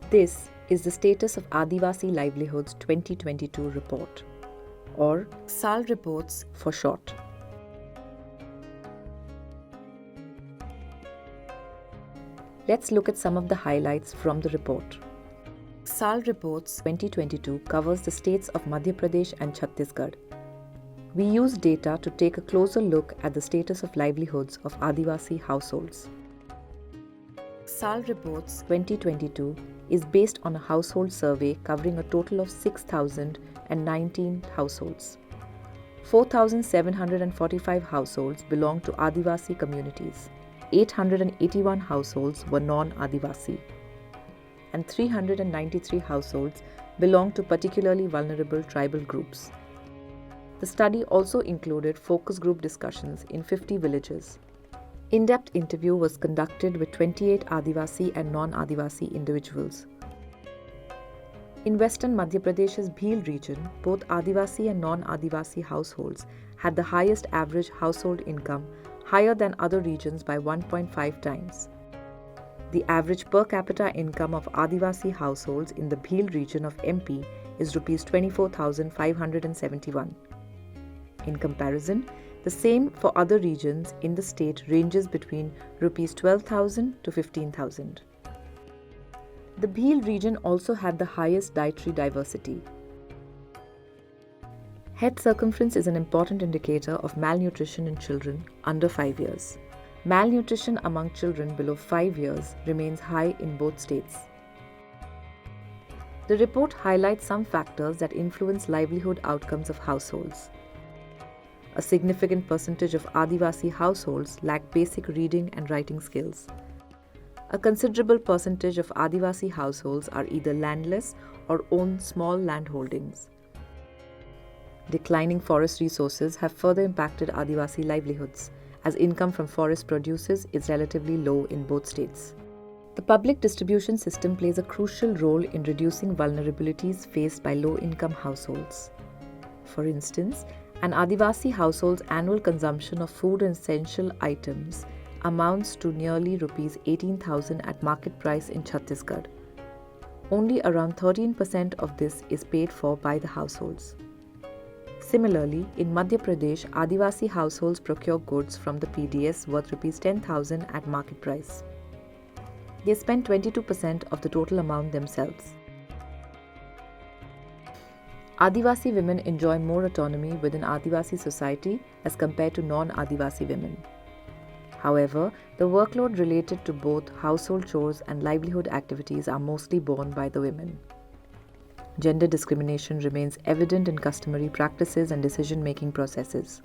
This is the status of Adivasi Livelihoods 2022 report, or SAL Reports for short. Let's look at some of the highlights from the report. SAL Reports 2022 covers the states of Madhya Pradesh and Chhattisgarh. We use data to take a closer look at the status of livelihoods of Adivasi households. SAL Reports 2022 is based on a household survey covering a total of 6,019 households. 4,745 households belong to Adivasi communities. 881 households were non-Adivasi, and 393 households belong to particularly vulnerable tribal groups. The study also included focus group discussions in 50 villages. In-depth interview was conducted with 28 Adivasi and non-Adivasi individuals. In western Madhya Pradesh's Bhil region, both Adivasi and non-Adivasi households had the highest average household income, higher than other regions by 1.5 times. The average per capita income of Adivasi households in the Bhil region of MP is Rs 24,571. In comparison, the same for other regions in the state ranges between Rs 12,000 to 15,000. The Bhil region also had the highest dietary diversity. Head circumference is an important indicator of malnutrition in children under 5 years. Malnutrition among children below 5 years remains high in both states. The report highlights some factors that influence livelihood outcomes of households. A significant percentage of Adivasi households lack basic reading and writing skills. A considerable percentage of Adivasi households are either landless or own small landholdings. Declining forest resources have further impacted Adivasi livelihoods, as income from forest produces is relatively low in both states. The public distribution system plays a crucial role in reducing vulnerabilities faced by low-income households. For instance, an Adivasi household's annual consumption of food and essential items amounts to nearly Rs 18,000 at market price in Chhattisgarh. Only around 13% of this is paid for by the households. Similarly, in Madhya Pradesh, Adivasi households procure goods from the PDS worth Rs 10,000 at market price. They spend 22% of the total amount themselves. Adivasi women enjoy more autonomy within Adivasi society as compared to non-Adivasi women. However, the workload related to both household chores and livelihood activities are mostly borne by the women. Gender discrimination remains evident in customary practices and decision-making processes.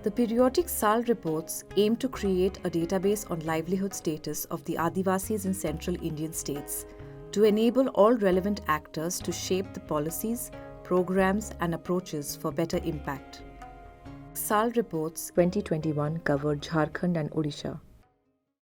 The periodic SAL reports aim to create a database on livelihood status of the Adivasis in central Indian states to enable all relevant actors to shape the policies, programs, and approaches for better impact. SAL Reports 2021 covered Jharkhand and Odisha.